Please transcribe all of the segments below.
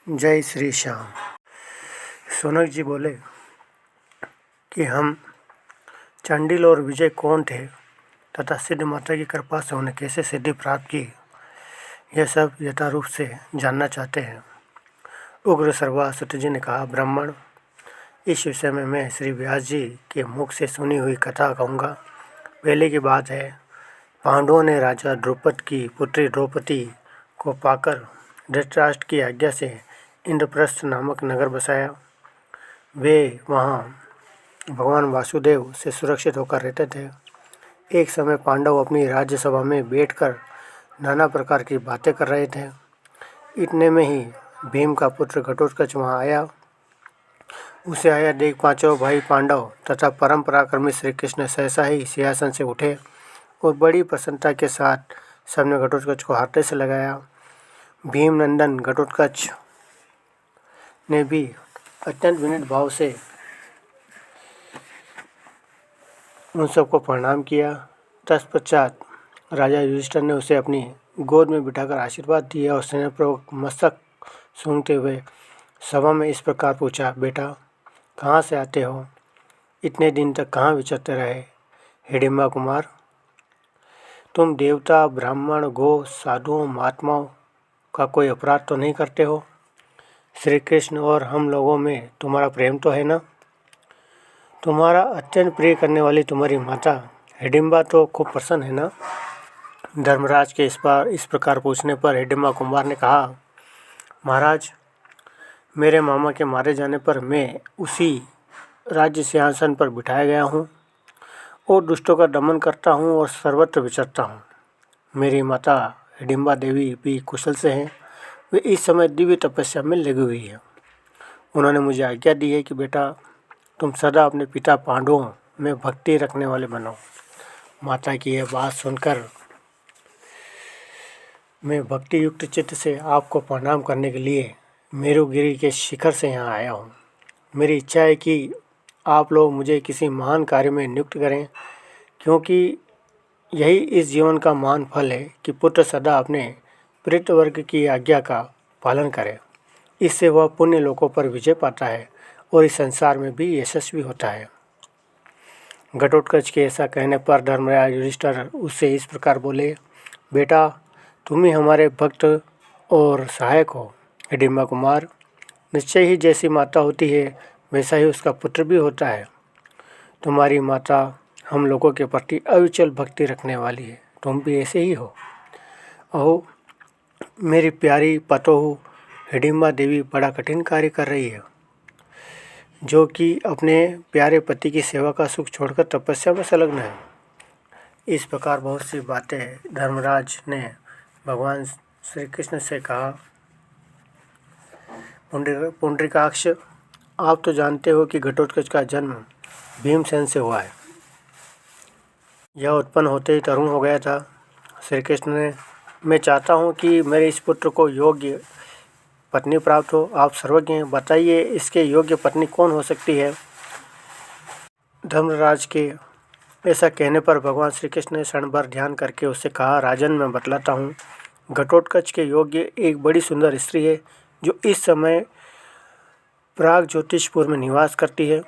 जय श्री श्याम। सोनक जी बोले कि हम चंडिल और विजय कौन थे तथा सिद्ध माता की कृपा से उन्हें कैसे सिद्धि प्राप्त की, यह सब यथारूप से जानना चाहते हैं। उग्र सर्वा सत्य जी ने कहा, ब्राह्मण, इस विषय में मैं श्री व्यास जी के मुख से सुनी हुई कथा कहूँगा। पहले की बात है, पांडवों ने राजा द्रुपद की पुत्री द्रौपदी को पाकर धृतराष्ट्र की आज्ञा से इंद्रप्रस्थ नामक नगर बसाया। वे वहाँ भगवान वासुदेव से सुरक्षित होकर रहते थे। एक समय पांडव अपनी राज्यसभा में बैठकर नाना प्रकार की बातें कर रहे थे। इतने में ही भीम का पुत्र घटोत्कच वहाँ आया। उसे आया देख पांचों भाई पांडव तथा परम पराक्रमी श्री कृष्ण सहसा ही सिंहासन से उठे और बड़ी प्रसन्नता के साथ सबने घटोत्कच को हाथे से लगाया। भीम नंदन घटोत्कच ने भी अत्यंत विनम्र भाव से उन सबको प्रणाम किया। तत्पश्चात राजा युधिष्ठिर ने उसे अपनी गोद में बिठाकर आशीर्वाद दिया और स्नेहपूर्वक मस्तक सूंघते हुए सभा में इस प्रकार पूछा, बेटा, कहाँ से आते हो? इतने दिन तक कहाँ विचरते रहे? हिडिंबा कुमार, तुम देवता, ब्राह्मण, गो, साधुओं, महात्माओं का कोई अपराध तो नहीं करते हो? श्री कृष्ण और हम लोगों में तुम्हारा प्रेम तो है ना? तुम्हारा अत्यंत प्रिय करने वाली तुम्हारी माता हिडिंबा तो खूब प्रसन्न है ना? धर्मराज के इस प्रकार पूछने पर हिडिंबा कुमार ने कहा, महाराज, मेरे मामा के मारे जाने पर मैं उसी राज्य सिंहासन पर बिठाया गया हूँ और दुष्टों का दमन करता हूँ और सर्वत्र विचरता हूँ। मेरी माता हिडिंबा देवी भी कुशल से हैं। वे इस समय दिव्य तपस्या में लगी हुई है। उन्होंने मुझे आज्ञा दी है कि बेटा, तुम सदा अपने पिता पांडवों में भक्ति रखने वाले बनो। माता की यह बात सुनकर मैं भक्ति युक्त चित्त से आपको प्रणाम करने के लिए मेरुगिरी के शिखर से यहाँ आया हूँ। मेरी इच्छा है कि आप लोग मुझे किसी महान कार्य में नियुक्त करें, क्योंकि यही इस जीवन का महान फल है कि पुत्र सदा अपने प्रेत वर्ग की आज्ञा का पालन करे। इससे वह पुण्य लोकों पर विजय पाता है और इस संसार में भी यशस्वी होता है। घटोत्कच के ऐसा कहने पर धर्मराज युधिष्ठिर उससे इस प्रकार बोले, बेटा, तुम ही हमारे भक्त और सहायक हो। हिडिंबा कुमार, निश्चय ही जैसी माता होती है वैसा ही उसका पुत्र भी होता है। तुम्हारी माता हम लोगों के प्रति अविचल भक्ति रखने वाली है। तुम भी ऐसे ही हो। अहो, मेरी प्यारी पतोहू हिडिंबा देवी बड़ा कठिन कार्य कर रही है, जो कि अपने प्यारे पति की सेवा का सुख छोड़कर तपस्या में संलग्न है। इस प्रकार बहुत सी बातें धर्मराज ने भगवान श्री कृष्ण से कहा। पुंडरीकाक्ष, आप तो जानते हो कि घटोत्कच का जन्म भीमसेन से हुआ है। यह उत्पन्न होते ही तरुण हो गया था। श्री कृष्ण ने, मैं चाहता हूँ कि मेरे इस पुत्र को योग्य पत्नी प्राप्त हो। आप सर्वज्ञ हैं, बताइए इसके योग्य पत्नी कौन हो सकती है? धर्मराज के ऐसा कहने पर भगवान श्री कृष्ण ने क्षण भर ध्यान करके उससे कहा, राजन, मैं बतलाता हूँ। घटोत्कच के योग्य एक बड़ी सुंदर स्त्री है जो इस समय प्राग ज्योतिषपुर में निवास करती है।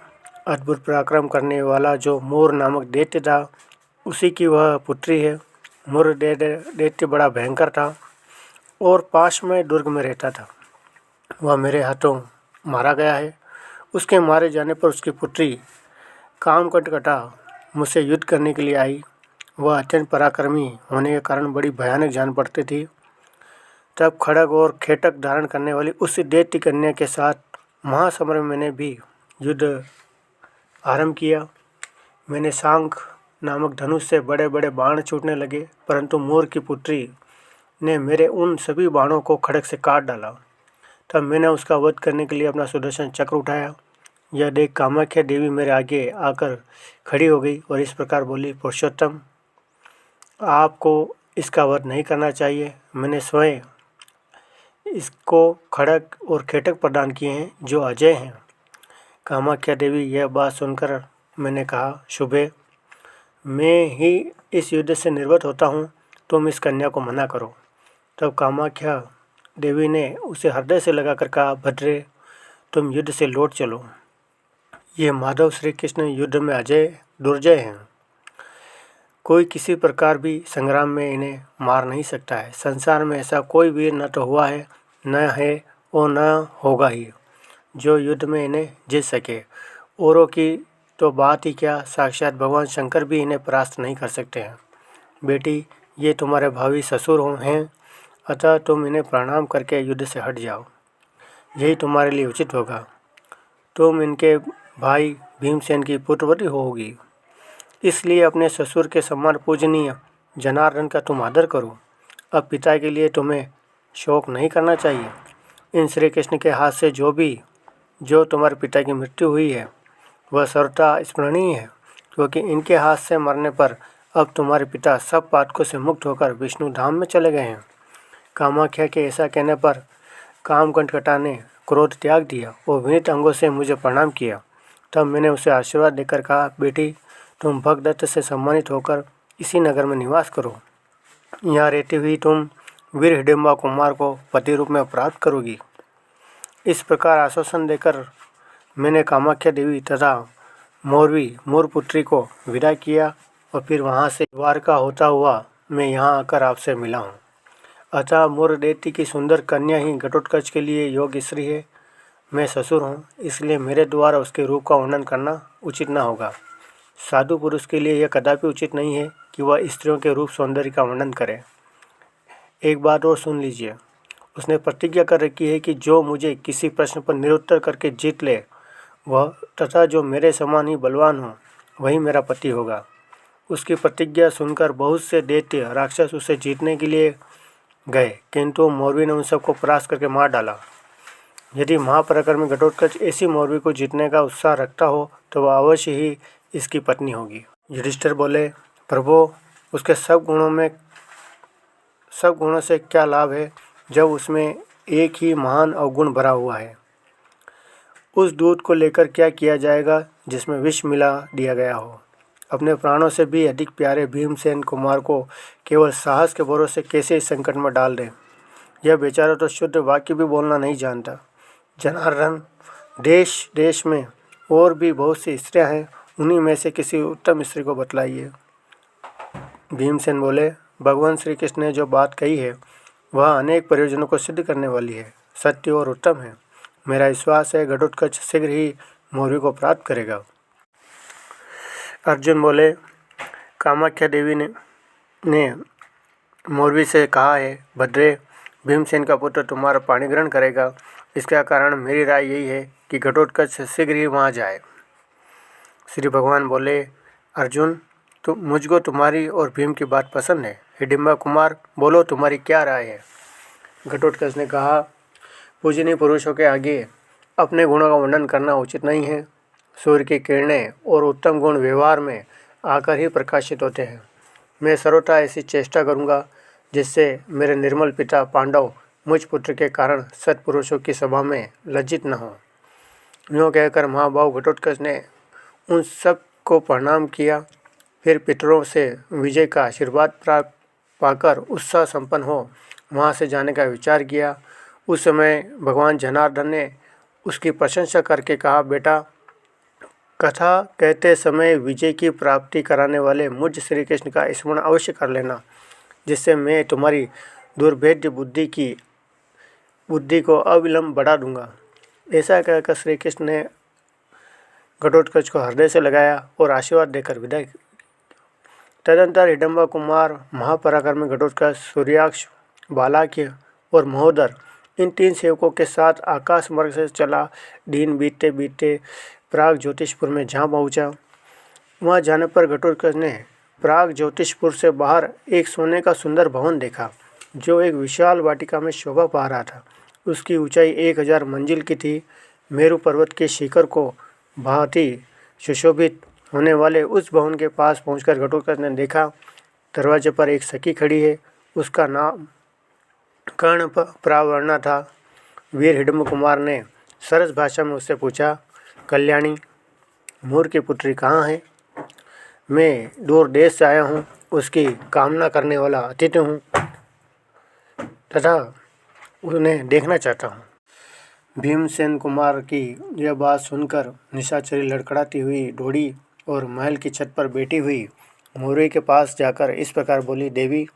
अद्भुत पराक्रम करने वाला जो मोर नामक दैत्य था, उसी की वह पुत्री है। मोर दैत्य बड़ा भयंकर था और पास में दुर्ग में रहता था। वह मेरे हाथों मारा गया है। उसके मारे जाने पर उसकी पुत्री कामकटकटा मुझसे युद्ध करने के लिए आई। वह अत्यंत पराक्रमी होने के कारण बड़ी भयानक जान पड़ती थी। तब खड़ग और खेटक धारण करने वाली उस दैत्य कन्या के साथ महासमर में मैंने भी युद्ध आरंभ किया। मैंने सांख नामक धनुष से बड़े बड़े बाण छूटने लगे, परंतु मोर की पुत्री ने मेरे उन सभी बाणों को खड़ग से काट डाला। तब मैंने उसका वध करने के लिए अपना सुदर्शन चक्र उठाया। यह देख कामाख्या देवी मेरे आगे आकर खड़ी हो गई और इस प्रकार बोली, पुरुषोत्तम, आपको इसका वध नहीं करना चाहिए। मैंने स्वयं इसको खड़ग और खेटक प्रदान किए हैं जो अजय हैं। कामाख्या देवी यह बात सुनकर मैंने कहा, शुभे, मैं ही इस युद्ध से निर्वत होता हूँ, तुम इस कन्या को मना करो। तब कामाख्या देवी ने उसे हृदय से लगाकर कहा, भद्रे, तुम युद्ध से लौट चलो। ये माधव श्री कृष्ण युद्ध में अजय दुर्जय हैं। कोई किसी प्रकार भी संग्राम में इन्हें मार नहीं सकता है। संसार में ऐसा कोई वीर न तो हुआ है, न है और न होगा ही, जो युद्ध में इन्हें जीत सके। औरों की तो बात ही क्या, साक्षात भगवान शंकर भी इन्हें परास्त नहीं कर सकते हैं। बेटी, ये तुम्हारे भावी ससुर हैं, अतः तुम इन्हें प्रणाम करके युद्ध से हट जाओ, यही तुम्हारे लिए उचित होगा। तुम इनके भाई भीमसेन की पुत्रवती होगी, इसलिए अपने ससुर के समान पूजनीय जनार्दन का तुम आदर करो। अब पिता के लिए तुम्हें शोक नहीं करना चाहिए। इन श्री कृष्ण के हाथ से जो तुम्हारे पिता की मृत्यु हुई है वह सर्वथा स्मरणीय है, क्योंकि इनके हाथ से मरने पर अब तुम्हारे पिता सब पातकों से मुक्त होकर विष्णु धाम में चले गए हैं। कामाख्या के ऐसा कहने पर कामकंटकटा ने क्रोध त्याग दिया और विनीत अंगों से मुझे प्रणाम किया। तब मैंने उसे आशीर्वाद देकर कहा, बेटी, तुम भगदत्त से सम्मानित होकर इसी नगर में निवास करो। यहाँ रहती हुई तुम वीर हिडिंबा कुमार को पति रूप में प्राप्त करोगी। इस प्रकार आश्वासन देकर मैंने कामाख्या देवी तथा मोरपुत्री को विदा किया और फिर वहाँ से द्वारका होता हुआ मैं यहाँ आकर आपसे मिला हूँ। अतः मोरदेती की सुंदर कन्या ही घटोत्कच के लिए योग्य स्त्री है। मैं ससुर हूँ, इसलिए मेरे द्वारा उसके रूप का वर्णन करना उचित न होगा। साधु पुरुष के लिए यह कदापि उचित नहीं है कि वह स्त्रियों के रूप सौंदर्य का वर्णन करे। एक बात और सुन लीजिए, उसने प्रतिज्ञा कर रखी है कि जो मुझे किसी प्रश्न पर निरुत्तर करके जीत ले वह तथा जो मेरे समान ही बलवान हो वही मेरा पति होगा। उसकी प्रतिज्ञा सुनकर बहुत से दैत्य राक्षस उसे जीतने के लिए गए, किंतु मोरवी ने उन सबको परास्त करके मार डाला। यदि महापराक्रमी घटोत्कच ऐसी मोरवी को जीतने का उत्साह रखता हो तो वह अवश्य ही इसकी पत्नी होगी। युधिष्ठिर बोले, प्रभु, उसके सब गुणों से क्या लाभ है जब उसमें एक ही महान अवगुण भरा हुआ है। उस दूध को लेकर क्या किया जाएगा जिसमें विष मिला दिया गया हो। अपने प्राणों से भी अधिक प्यारे भीमसेन कुमार को केवल साहस के भरोसे कैसे इस संकट में डाल दें। यह बेचारा तो शुद्ध वाक्य भी बोलना नहीं जानता। जनार्दन, देश देश में और भी बहुत सी स्त्रियां हैं, उन्हीं में से किसी उत्तम स्त्री को बतलाइए। भीमसेन बोले, भगवान श्री कृष्ण ने जो बात कही है वह अनेक प्रयोजनों को सिद्ध करने वाली है, सत्य और उत्तम है। मेरा विश्वास है घटोत्कच शीघ्र ही मोरवी को प्राप्त करेगा। अर्जुन बोले, कामाख्या देवी ने मोरवी से कहा है, भद्रे, भीमसेन का पुत्र तुम्हारा पाणी ग्रहण करेगा। इसका कारण मेरी राय यही है कि घटोत्कच शीघ्र ही वहाँ जाए। श्री भगवान बोले, अर्जुन, मुझको तुम्हारी और भीम की बात पसंद है। हिडिंबा कुमार, बोलो, तुम्हारी क्या राय है। घटोत्कच ने कहा, पूजनीय पुरुषों के आगे अपने गुणों का वर्णन करना उचित नहीं है। सूर्य की किरणें और उत्तम गुण व्यवहार में आकर ही प्रकाशित होते हैं। मैं सर्वथा ऐसी चेष्टा करूँगा जिससे मेरे निर्मल पिता पांडव मुझ पुत्र के कारण सत्पुरुषों की सभा में लज्जित न हो। यूँ कहकर महाभाव घटोत्कच ने उन सब को प्रणाम किया। फिर पितरों से विजय का आशीर्वाद प्राप्त पाकर उत्साह संपन्न हो वहाँ से जाने का विचार किया। उस समय भगवान जनार्दन ने उसकी प्रशंसा करके कहा, बेटा, कथा कहते समय विजय की प्राप्ति कराने वाले मुझ श्री कृष्ण का स्मरण अवश्य कर लेना, जिससे मैं तुम्हारी दुर्भेद्य बुद्धि को अविलंब बढ़ा दूंगा। ऐसा कहकर श्री कृष्ण ने घटोत्कच को हृदय से लगाया और आशीर्वाद देकर विदाई की। तदंतर हिडिंबा कुमार, महापराक्रमी घटोत्कच, सूर्याक्ष, बालाक्य और महोदर इन 3 सेवकों के साथ आकाश मार्ग से चला। दिन बीतते बीतते प्राग ज्योतिषपुर में जहाँ पहुँचा। वहाँ जाने पर घटोत्कच ने प्राग ज्योतिषपुर से बाहर एक सोने का सुंदर भवन देखा, जो एक विशाल वाटिका में शोभा पा रहा था। उसकी ऊंचाई 1000 मंजिल की थी। मेरु पर्वत के शिखर को भांति सुशोभित होने वाले उस भवन के पास पहुंचकर घटोत्कच ने देखा, दरवाजे पर एक सखी खड़ी है। उसका नाम कर्णप्रावर्णा था। वीर हिडिंब कुमार ने सरस भाषा में उससे पूछा, कल्याणी, मोर की पुत्री कहाँ है? मैं दूर देश से आया हूँ, उसकी कामना करने वाला अतिथि हूँ तथा उन्हें देखना चाहता हूँ। भीमसेन कुमार की यह बात सुनकर निशाचरी लड़खड़ाती हुई दौड़ी और महल की छत पर बैठी हुई मोरवी के पास जाकर इस प्रकार बोली, देवी,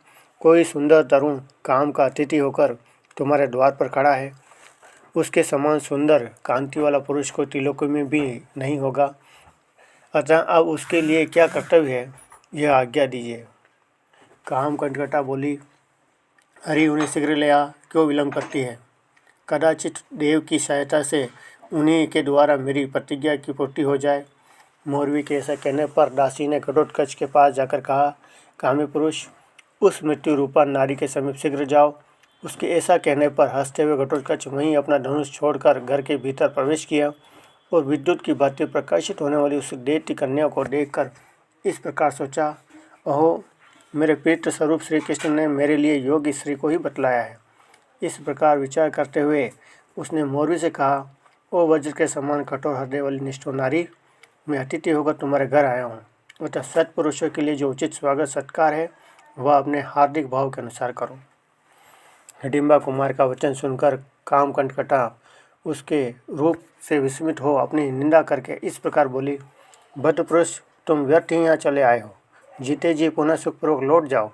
कोई सुंदर तरुण काम का अतिथि होकर तुम्हारे द्वार पर खड़ा है। उसके समान सुंदर कांति वाला पुरुष को त्रिलोक में भी नहीं होगा। अतः अब उसके लिए क्या कर्तव्य है, यह आज्ञा दीजिए। काम कटकटा बोली, हरि उन्हें शीघ्र ले आ, क्यों विलम्ब करती है। कदाचित देव की सहायता से उन्हीं के द्वारा मेरी प्रतिज्ञा की पूर्ति हो जाए। मोरवी के ऐसा कहने पर दासी ने घटोत्कच के पास जाकर कहा, कामी पुरुष, उस मृत्यु रूपा नारी के समीप शीघ्र जाओ। उसके ऐसा कहने पर हंसते हुए घटोत्कच वहीं अपना धनुष छोड़कर घर के भीतर प्रवेश किया और विद्युत की भांति प्रकाशित होने वाली उस दैत्य कन्या को देखकर इस प्रकार सोचा, अहो, मेरे पितृ स्वरूप श्री कृष्ण ने मेरे लिए योग्य स्त्री को ही बतलाया है। इस प्रकार विचार करते हुए उसने मोरवी से कहा, ओ वज्र के समान कठोर हृदय वाली निष्ठुर नारी, मैं अतिथि होकर तुम्हारे घर आया हूँ। अतः सत्पुरुषों के लिए जो उचित स्वागत सत्कार है वह अपने हार्दिक भाव के अनुसार करो। हिडिंबा कुमार का वचन सुनकर काम कटकटा उसके रूप से विस्मित हो अपनी निंदा करके इस प्रकार बोली, भद्र पुरुष, तुम व्यर्थ ही यहाँ चले आए हो। जीते जी पुनः सुखपूर्वक लौट जाओ,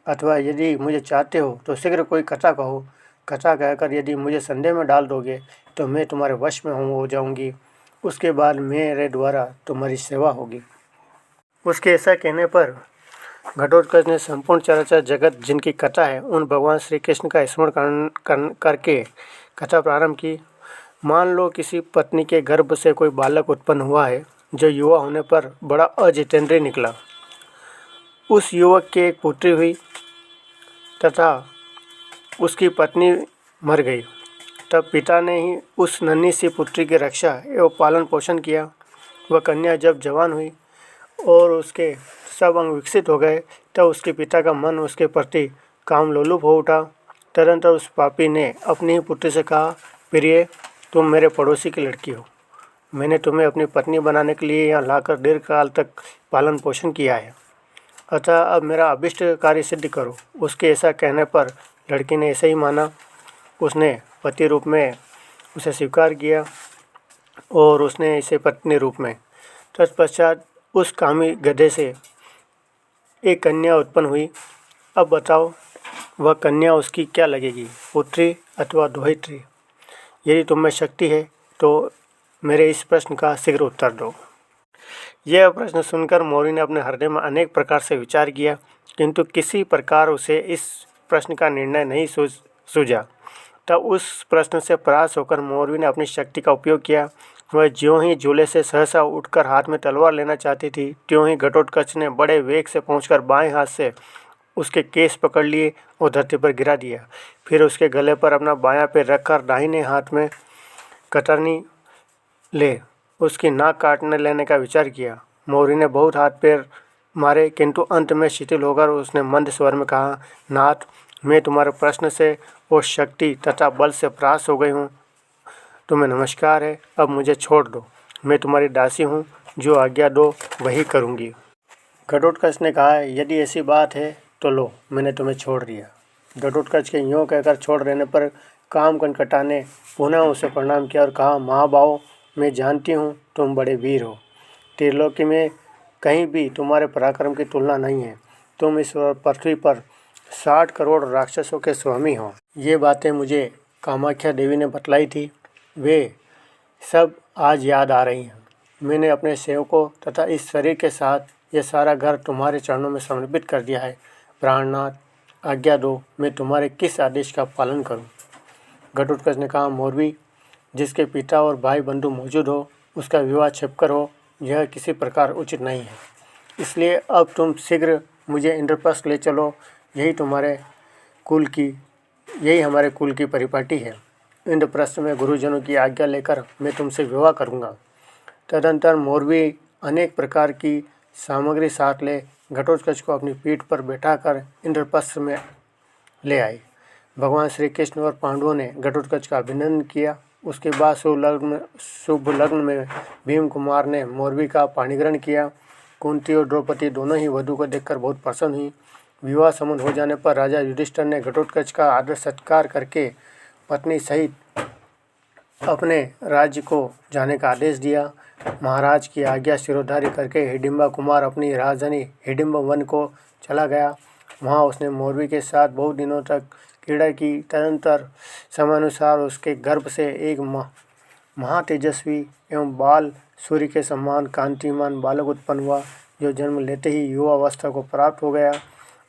अथवा यदि मुझे चाहते हो तो शीघ्र कोई कथा कहो। कथा कहकर यदि मुझे संदेह में डाल दोगे तो मैं तुम्हारे वश में हो जाऊंगी। उसके बाद मेरे द्वारा तुम्हारी सेवा होगी। उसके ऐसा कहने पर घटोत्कच ने संपूर्ण चराचर जगत जिनकी कथा है उन भगवान श्री कृष्ण का स्मरण करके कथा प्रारंभ की। मान लो किसी पत्नी के गर्भ से कोई बालक उत्पन्न हुआ है जो युवा होने पर बड़ा अजितेंद्रिय निकला। उस युवक की एक पुत्री हुई तथा उसकी पत्नी मर गई। तब पिता ने ही उस नन्ही सी पुत्री की रक्षा एवं पालन पोषण किया। वह कन्या जब जवान हुई और उसके सब अंग विकसित हो गए तब उसके पिता का मन उसके प्रति कामलोलुप हो उठा। तदनंतर उस पापी ने अपनी ही पुत्री से कहा, प्रिय, तुम मेरे पड़ोसी की लड़की हो। मैंने तुम्हें अपनी पत्नी बनाने के लिए यहाँ लाकर दीर्घ काल तक पालन पोषण किया है। अतः अब मेरा अभिष्ट कार्य सिद्ध करो। उसके ऐसा कहने पर लड़की ने ऐसे ही माना। उसने पति रूप में उसे स्वीकार किया और उसने इसे पत्नी रूप में। तत्पश्चात उस कामी गधे से एक कन्या उत्पन्न हुई। अब बताओ, वह कन्या उसकी क्या लगेगी, पुत्री अथवा दोहित्री? यदि तुम में शक्ति है तो मेरे इस प्रश्न का शीघ्र उत्तर दो। यह प्रश्न सुनकर मोरवी ने अपने हृदय में अनेक प्रकार से विचार किया, किंतु किसी प्रकार उसे इस प्रश्न का निर्णय नहीं सूझा। तब उस प्रश्न से परास्त होकर मोरवी ने अपनी शक्ति का उपयोग किया। वह ज्यों ही झूले से सहसा उठकर हाथ में तलवार लेना चाहती थी, त्यों ही घटोत्कच ने बड़े वेग से पहुंचकर बाएं हाथ से उसके केस पकड़ लिए और धरती पर गिरा दिया। फिर उसके गले पर अपना बायां पैर रखकर दाहिने हाथ में कतरनी ले उसकी नाक काटने लेने का विचार किया। मोरवी ने बहुत हाथ पैर मारे, किंतु अंत में शिथिल होकर उसने मंद स्वर में कहा, नाथ, मैं तुम्हारे प्रश्न से और शक्ति तथा बल से परास्त हो गई हूँ। तुम्हें नमस्कार है, अब मुझे छोड़ दो। मैं तुम्हारी दासी हूँ, जो आज्ञा दो वही करूँगी। घटोत्कच ने कहा, यदि ऐसी बात है तो लो, मैंने तुम्हें छोड़ दिया। घटोत्कच के यूँ कहकर छोड़ देने पर काम कटकटा ने पुनः उसे प्रणाम किया और कहा, महाभाव, मैं जानती हूँ तुम बड़े वीर हो। त्रिलोकी में कहीं भी तुम्हारे पराक्रम की तुलना नहीं है। तुम इस पृथ्वी पर 60 करोड़ राक्षसों के स्वामी हो। ये बातें मुझे कामाख्या देवी ने बतलाई थी, वे सब आज याद आ रही हैं। मैंने अपने सेवकों तथा इस शरीर के साथ ये सारा घर तुम्हारे चरणों में समर्पित कर दिया है। प्राणनाथ, आज्ञा दो, मैं तुम्हारे किस आदेश का पालन करूं? घटोत्कच ने कहा, मोरवी, जिसके पिता और भाई बंधु मौजूद हो उसका विवाह छिपकर हो, यह किसी प्रकार उचित नहीं है। इसलिए अब तुम शीघ्र मुझे इंद्रप्रस्थ ले चलो। यही हमारे कुल की परिपाटी है। इंद्रप्रस्थ में गुरुजनों की आज्ञा लेकर मैं तुमसे विवाह करूँगा। तदनंतर मोरवी अनेक प्रकार की सामग्री साथ ले घटोत्कच को अपनी पीठ पर बैठाकर इंद्रप्रस्थ में ले आई। भगवान श्री कृष्ण और पांडवों ने घटोत्कच का अभिनंदन किया। उसके बाद शुभ लग्न में भीम कुमार ने मोरवी का पाणिग्रहण किया। कुंती और द्रौपदी दोनों ही वधू को देखकर बहुत प्रसन्न हुई। विवाह संबंध हो जाने पर राजा युधिष्ठिर ने घटोत्कच का आदर सत्कार करके पत्नी सहित अपने राज्य को जाने का आदेश दिया। महाराज की आज्ञा सिरोधारी करके हिडिंबा कुमार अपनी राजधानी हिडिंब वन को चला गया। वहाँ उसने मोरवी के साथ बहुत दिनों तक क्रीड़ा की। तदनंतर समयानुसार उसके गर्भ से एक महातेजस्वी एवं बाल सूर्य के समान कांतिमान बालक उत्पन्न हुआ, जो जन्म लेते ही युवावस्था को प्राप्त हो गया।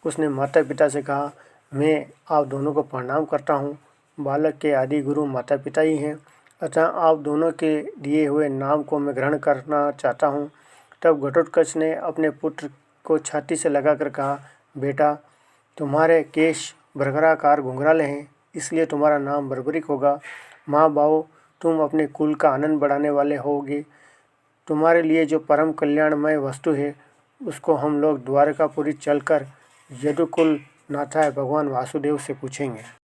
उसने माता पिता से कहा, मैं आप दोनों को प्रणाम करता हूँ। बालक के आदि गुरु माता पिता ही हैं, अतः आप दोनों के दिए हुए नाम को मैं ग्रहण करना चाहता हूँ। तब घटोत्कच ने अपने पुत्र को छाती से लगाकर कहा, बेटा, तुम्हारे केश भ्रगराकार घुंघराले हैं, इसलिए तुम्हारा नाम बर्बरिक होगा। माँ बाओ, तुम अपने कुल का आनंद बढ़ाने वाले होगे। तुम्हारे लिए जो परम कल्याणमय वस्तु है, उसको हम लोग द्वारकापुरी चलकर यदुकुल नाथा भगवान वासुदेव से पूछेंगे।